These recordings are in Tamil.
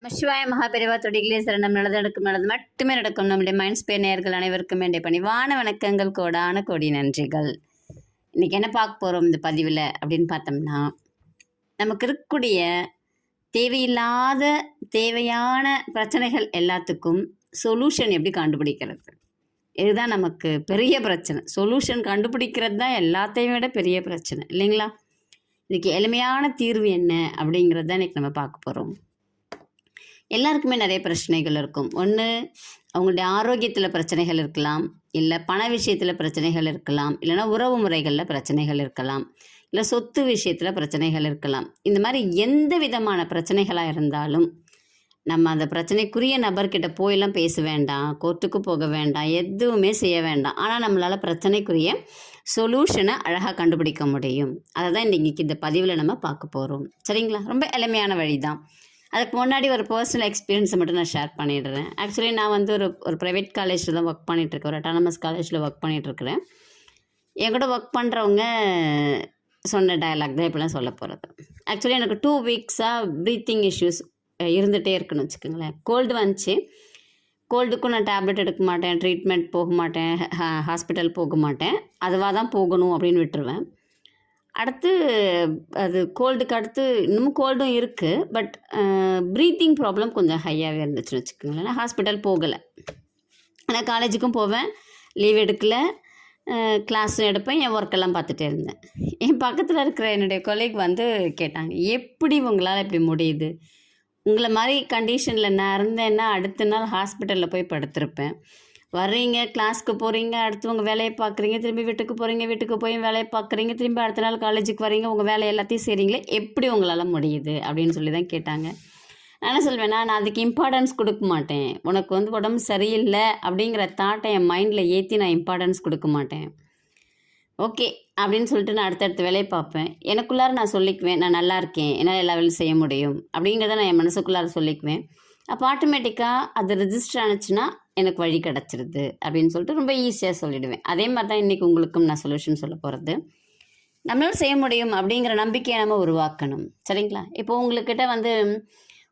சிவாய மகாபெரிவா தொடிகளே சரணம். நல்லது நடக்கும், நல்லது மட்டுமே நடக்கும். நம்முடைய மைண்ட் ஸ்பே நேயர்கள் அனைவருக்கும் வேண்டிய பணிவான வணக்கங்கள், கோடான கோடி நன்றிகள். இன்றைக்கி என்ன பார்க்க போகிறோம் இந்த பதிவில் அப்படின்னு பார்த்தோம்னா, நமக்கு இருக்கக்கூடிய தேவையில்லாத தேவையான பிரச்சனைகள் எல்லாத்துக்கும் சொல்யூஷன் எப்படி கண்டுபிடிக்கிறது, இதுதான் நமக்கு பெரிய பிரச்சனை. சொல்யூஷன் கண்டுபிடிக்கிறது தான் எல்லாத்தையும் விட பெரிய பிரச்சனை இல்லைங்களா? இதுக்கு எளிமையான தீர்வு என்ன அப்படிங்கிறது தான் இன்றைக்கி நம்ம பார்க்க போகிறோம். எல்லாருக்குமே நிறைய பிரச்சனைகள் இருக்கும். ஒன்று அவங்களுடைய ஆரோக்கியத்தில் பிரச்சனைகள் இருக்கலாம், இல்லை பண விஷயத்தில் பிரச்சனைகள் இருக்கலாம், இல்லைனா உறவு முறைகளில் பிரச்சனைகள் இருக்கலாம், இல்லை சொத்து விஷயத்தில் பிரச்சனைகள் இருக்கலாம். இந்த மாதிரி எந்த விதமான பிரச்சனைகளாக இருந்தாலும் நம்ம அந்த பிரச்சனைக்குரிய நபர்கிட்ட போயெல்லாம் பேச வேண்டாம், கோர்ட்டுக்கு போக வேண்டாம், எதுவுமே செய்ய வேண்டாம். ஆனால் நம்மளால் பிரச்சனைக்குரிய சொல்யூஷனை அழகாக கண்டுபிடிக்க முடியும். அதை தான் இன்றைக்கி இந்த பதிவில் நம்ம பார்க்க போகிறோம். சரிங்களா? ரொம்ப எளிமையான வழி தான். அதுக்கு முன்னாடி ஒரு பர்சனல் எக்ஸ்பீரியன்ஸை மட்டும் நான் ஷேர் பண்ணிடுறேன். ஆக்சுவலி நான் வந்து ஒரு ப்ரைவேட் காலேஜில் தான் ஒர்க் பண்ணிகிட்ருக்கேன். ஒரு அட்டானமஸ் காலேஜில் ஒர்க் பண்ணிகிட்ருக்கிறேன். என் கூட ஒர்க் பண்ணுறவங்க சொன்ன டயலாக் தான் இப்போலாம் சொல்ல போகிறது. ஆக்சுவலி எனக்கு 2 வீக்ஸாக ப்ரீத்திங் இஷ்யூஸ் இருந்துகிட்டே இருக்குன்னு வச்சுக்கோங்களேன். கோல்டு வந்துச்சு. கோல்டுக்கும் நான் டேப்லெட் எடுக்க மாட்டேன், ட்ரீட்மெண்ட் போக மாட்டேன், ஹாஸ்பிட்டல் போக மாட்டேன். அதுவாக தான் போகணும் அப்படின்னு விட்டுருவேன். அடுத்து அது கோல்டுக்கு அடுத்து இன்னமும் கோல்டும் இருக்குது, பட் ப்ரீத்திங் ப்ராப்ளம் கொஞ்சம் ஹையாகவே இருந்துச்சுன்னு வச்சுக்கோங்களேன். ஹாஸ்பிட்டல் போகலை. ஆனால் காலேஜுக்கும் போவேன், லீவ் எடுக்கலை, கிளாஸும் எடுப்பேன், என் ஒர்க்கெல்லாம் பார்த்துட்டே இருந்தேன். என் பக்கத்தில் இருக்கிற என்னுடைய கொலீக் வந்து கேட்டாங்க, எப்படி உங்களால் இப்படி முடியுது? உங்களை மாதிரி கண்டிஷனில் நான் இருந்தேன்னா அடுத்த நாள் ஹாஸ்பிட்டலில் போய் படுத்திருப்பேன். வர்றீங்க, கிளாஸ்க்கு போகிறீங்க, அடுத்து உங்கள் வேலையை பார்க்குறீங்க, திரும்பி வீட்டுக்கு போகிறீங்க, வீட்டுக்கு போய் வேலையை பார்க்குறீங்க, திரும்பி அடுத்த நாள் காலேஜுக்கு வரீங்க, உங்கள் வேலை எல்லாத்தையும் செய்கிறீங்களே, எப்படி உங்களால் முடியுது அப்படின்னு சொல்லி தான் கேட்டாங்க. நான் என்ன சொல்வேன், நான் அதுக்கு இம்பார்ட்டன்ஸ் கொடுக்க மாட்டேன். உனக்கு வந்து உடம்பு சரியில்லை அப்படிங்கிற தாட்டை என் மைண்டில் ஏற்றி நான் இம்பார்ட்டன்ஸ் கொடுக்க மாட்டேன். ஓகே அப்படின்னு சொல்லிட்டு நான் அடுத்தடுத்த வேலையை பார்ப்பேன். எனக்குள்ளார நான் சொல்லிக்குவேன், நான் நல்லா இருக்கேன், என்னால் எல்லா வேலையும் செய்ய முடியும் அப்படிங்கிறத நான் என் மனசுக்குள்ளார சொல்லிக்குவேன். அப்போ ஆட்டோமேட்டிக்காக அது ரெஜிஸ்டர் ஆனிச்சுன்னா எனக்கு வழி கிடச்சிருது அப்படின்னு சொல்லிட்டு ரொம்ப ஈஸியாக சொல்லிவிடுவேன். அதே மாதிரி தான் இன்றைக்கி உங்களுக்கும் நான் சொல்யூஷன் சொல்ல போகிறது. நம்மளால் செய்ய முடியும் அப்படிங்கிற நம்பிக்கையை நம்ம உருவாக்கணும். சரிங்களா? இப்போ உங்கள்கிட்ட வந்து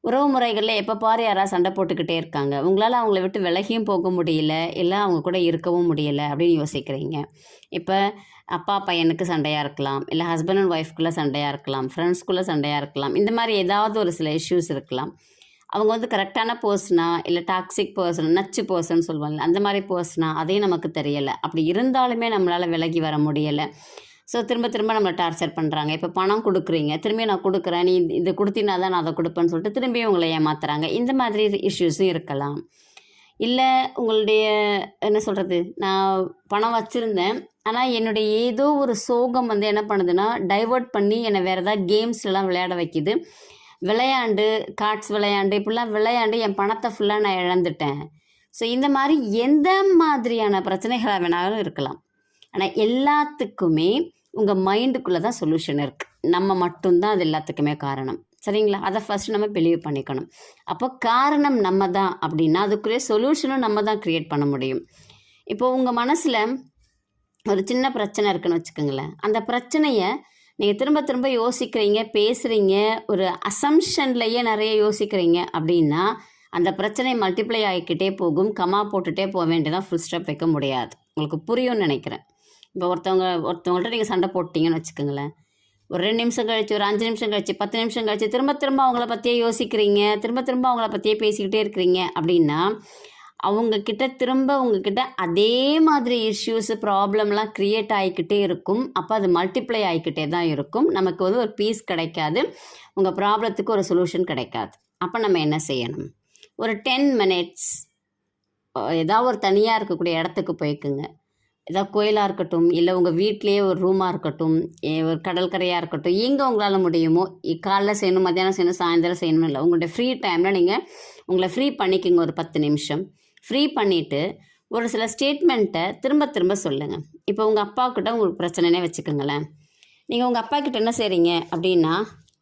உறவு முறைகளில் எப்போ பாரு யாராவது சண்டை போட்டுக்கிட்டே இருக்காங்க, உங்களால் அவங்கள விட்டு விலகியும் போக முடியல, இல்லை அவங்க கூட இருக்கவும் முடியலை அப்படின்னு யோசிக்கிறீங்க. இப்போ அப்பா பையனுக்கு சண்டையாக இருக்கலாம், இல்லை ஹஸ்பண்ட் அண்ட் ஒய்ஃப்குள்ளே சண்டையாக இருக்கலாம், ஃப்ரெண்ட்ஸ்குள்ளே சண்டையாக இருக்கலாம். இந்த மாதிரி ஏதாவது ஒரு சில இஷ்யூஸ் இருக்கலாம். அவங்க வந்து கரெக்டான பர்சனா, இல்லை டாக்ஸிக் பர்சன், நச்சு பர்சன் சொல்லுவாங்க, அந்த மாதிரி பர்சனா, அதையும் நமக்கு தெரியலை. அப்படி இருந்தாலுமே நம்மளால் விலகி வர முடியலை. ஸோ திரும்ப திரும்ப நம்மளை டார்ச்சர் பண்ணுறாங்க. இப்போ பணம் கொடுக்குறீங்க, திரும்பி நான் கொடுக்குறேன், நீ இது கொடுத்தினா தான் நான் அதை கொடுப்பேன்னு சொல்லிட்டு திரும்பியும் உங்களை ஏமாத்துறாங்க. இந்த மாதிரி இஷ்யூஸும் இருக்கலாம். இல்லை உங்களுடைய என்ன சொல்கிறது, நான் பணம் வச்சுருந்தேன், ஆனால் என்னுடைய ஏதோ ஒரு சோகம் வந்து என்ன பண்ணுதுன்னா டைவர்ட் பண்ணி என்னை வேறு ஏதாவது கேம்ஸ்லாம் விளையாட வைக்கிது. விளையாண்டு கார்ட்ஸ் விளையாண்டு இப்படிலாம் விளையாண்டு என் பணத்தை ஃபுல்லாக நான் இழந்துட்டேன். ஸோ இந்த மாதிரி எந்த மாதிரியான பிரச்சனைகளாக வேணாலும் இருக்கலாம். ஆனால் எல்லாத்துக்குமே உங்கள் மைண்டுக்குள்ளே தான் சொல்யூஷன் இருக்குது. நம்ம மட்டும்தான் அது எல்லாத்துக்குமே காரணம். சரிங்களா? அதை ஃபஸ்ட்டு நம்ம பிலீவ் பண்ணிக்கணும். அப்போ காரணம் நம்ம தான் அப்படின்னா அதுக்குள்ளே சொல்யூஷனும் நம்ம தான் க்ரியேட் பண்ண முடியும். இப்போது உங்கள் மனசில் ஒரு சின்ன பிரச்சனை இருக்குன்னு வச்சுக்கோங்களேன். அந்த பிரச்சனையை நீங்கள் திரும்ப திரும்ப யோசிக்கிறீங்க, பேசுகிறீங்க, ஒரு அசம்ஷன்லையே நிறைய யோசிக்கிறீங்க அப்படின்னா அந்த பிரச்சனை மல்டிப்ளை ஆகிக்கிட்டே போகும். கமா போட்டுகிட்டே போக வேண்டியதான், ஃபுல் ஸ்டாப் வைக்க முடியாது. உங்களுக்கு புரியும்னு நினைக்கிறேன். இப்போ ஒருத்தவங்கள்ட்ட நீங்கள் சண்டை போட்டிங்கன்னு வச்சுக்கோங்களேன். ஒரு 2 நிமிஷம் கழிச்சு, ஒரு 5 நிமிஷம் கழிச்சு, 10 நிமிஷம் கழிச்சு திரும்ப திரும்ப அவங்கள பற்றியே யோசிக்கிறீங்க, திரும்ப திரும்ப அவங்கள பற்றியே பேசிக்கிட்டே இருக்கிறீங்க அப்படின்னா அவங்கக்கிட்ட திரும்ப உங்ககிட்ட அதே மாதிரி இஷ்யூஸு ப்ராப்ளம்லாம் க்ரியேட் ஆகிக்கிட்டே இருக்கும். அப்போ அது மல்டிப்ளை ஆகிக்கிட்டே தான் இருக்கும். நமக்கு வந்து ஒரு பீஸ் கிடைக்காது, உங்கள் ப்ராப்ளத்துக்கு ஒரு சொல்யூஷன் கிடைக்காது. அப்போ நம்ம என்ன செய்யணும், ஒரு 10 மினிட்ஸ் ஏதாவது ஒரு தனியாக இருக்கக்கூடிய இடத்துக்கு போய்க்குங்க. ஏதாவது கோயிலாக இருக்கட்டும், இல்லை உங்கள் வீட்லேயே ஒரு ரூமாக இருக்கட்டும், ஒரு கடற்கரையாக இருக்கட்டும், எங்கே உங்களால் முடியுமோ, காலைல செய்யணும், மத்தியானம் செய்யணும், சாயந்தரம் செய்யணும் இல்லை, உங்களுடைய ஃப்ரீ டைமில் நீங்கள் உங்களை ஃப்ரீ பண்ணிக்கோங்க. ஒரு 10 நிமிஷம் ஃப்ரீ பண்ணிவிட்டு ஒரு சில ஸ்டேட்மெண்ட்டை திரும்ப திரும்ப சொல்லுங்கள். இப்போ உங்கள் அப்பாக்கிட்ட உங்களுக்கு பிரச்சனைனே வச்சுக்கோங்களேன். நீங்கள் உங்கள் அப்பா கிட்ட என்ன செய்கிறீங்க அப்படின்னா,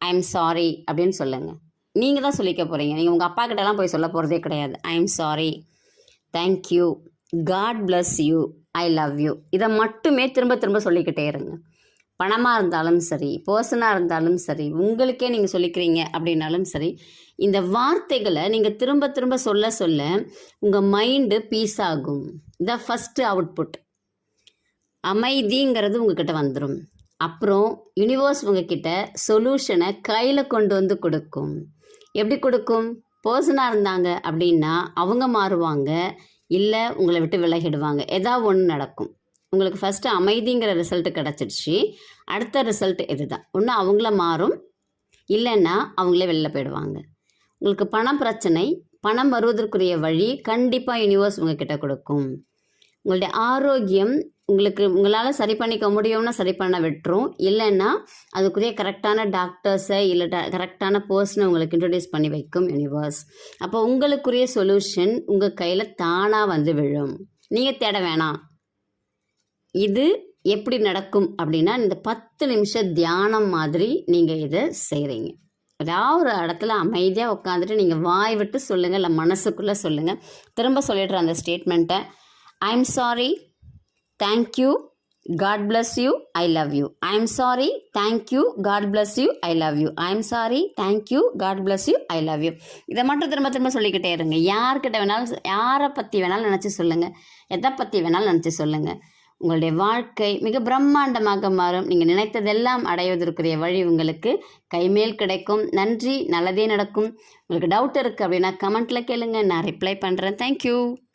ஐ எம் சாரி அப்படின்னு சொல்லுங்கள். நீங்கள் தான் சொல்லிக்க போகிறீங்க. நீங்கள் உங்கள் அப்பா கிட்டலாம் போய் சொல்ல போகிறதே கிடையாது. I am sorry, thank you, God bless you, I love you, இதை மட்டுமே திரும்ப திரும்ப சொல்லிக்கிட்டே இருங்க. பணமாக இருந்தாலும் சரி, பர்சனாக இருந்தாலும் சரி, உங்களுக்கே நீங்கள் சொல்லிக்கிறீங்க அப்படின்னாலும் சரி, இந்த வார்த்தைகளை நீங்கள் திரும்ப திரும்ப சொல்ல சொல்ல உங்கள் மைண்டு பீஸ் ஆகும். இதான் ஃபஸ்ட்டு அவுட்புட். அமைதிங்கிறது உங்ககிட்ட வந்துடும். அப்புறம் யூனிவர்ஸ் உங்ககிட்ட சொல்யூஷனை கையில் கொண்டு வந்து கொடுக்கும். எப்படி கொடுக்கும்? பர்சனாக இருந்தாங்க அப்படின்னா அவங்க மாறுவாங்க, இல்லை உங்களை விட்டு விலகிடுவாங்க. ஏதாவது ஒன்று நடக்கும். உங்களுக்கு ஃபஸ்ட்டு அமைதிங்கிற ரிசல்ட்டு கிடச்சிடுச்சு. அடுத்த ரிசல்ட் இது தான். ஒன்று அவங்கள மாறும், இல்லைன்னா அவங்களே வெளில போயிடுவாங்க. உங்களுக்கு பணம் பிரச்சனை, பணம் வருவதற்குரிய வழி கண்டிப்பாக யூனிவர்ஸ் உங்ககிட்ட கொடுக்கும். உங்களுடைய ஆரோக்கியம் உங்களால் சரி பண்ணிக்க முடியும்னா சரி பண்ண விட்டுரும், இல்லைன்னா அதுக்குரிய கரெக்டான டாக்டர்ஸை இல்லை கரெக்டான பர்சனை உங்களுக்கு இன்ட்ரடியூஸ் பண்ணி வைக்கும் யூனிவர்ஸ். அப்போ உங்களுக்குரிய சொல்யூஷன் உங்கள் கையில் தானாக வந்து விழும், நீங்கள் தேட வேணாம். இது எப்படி நடக்கும் அப்படின்னா, இந்த 10 நிமிஷம் தியானம் மாதிரி நீங்கள் இதை செய்கிறீங்க. ஏதாவது ஒரு இடத்துல அமைதியாக உட்காந்துட்டு நீங்கள் வாய் விட்டு சொல்லுங்கள், இல்லை மனசுக்குள்ளே சொல்லுங்கள். திரும்ப சொல்லிடுற அந்த ஸ்டேட்மெண்ட்டை, I am sorry, thank you, God bless you, I love you. I am sorry, thank you, God bless you, I love you. I am sorry, thank you, God bless you, I love you. இதை மட்டும் திரும்ப திரும்ப சொல்லிக்கிட்டே இருங்க. யார்கிட்ட வேணாலும், யாரை பற்றி வேணாலும் நினச்சி சொல்லுங்கள், எதை பற்றி வேணாலும் நினச்சி சொல்லுங்கள். உங்களுடைய வாழ்க்கை மிக பிரம்மாண்டமாக மாறும். நீங்கள் நினைத்ததெல்லாம் அடைவதற்குரிய வழி உங்களுக்கு கைமேல் கிடைக்கும். நன்றி, நல்லதே நடக்கும். உங்களுக்கு டவுட் இருக்குது அப்படின்னா கமெண்ட்டில் கேளுங்க, நான் ரிப்ளை பண்ணுறேன். தேங்க்யூ.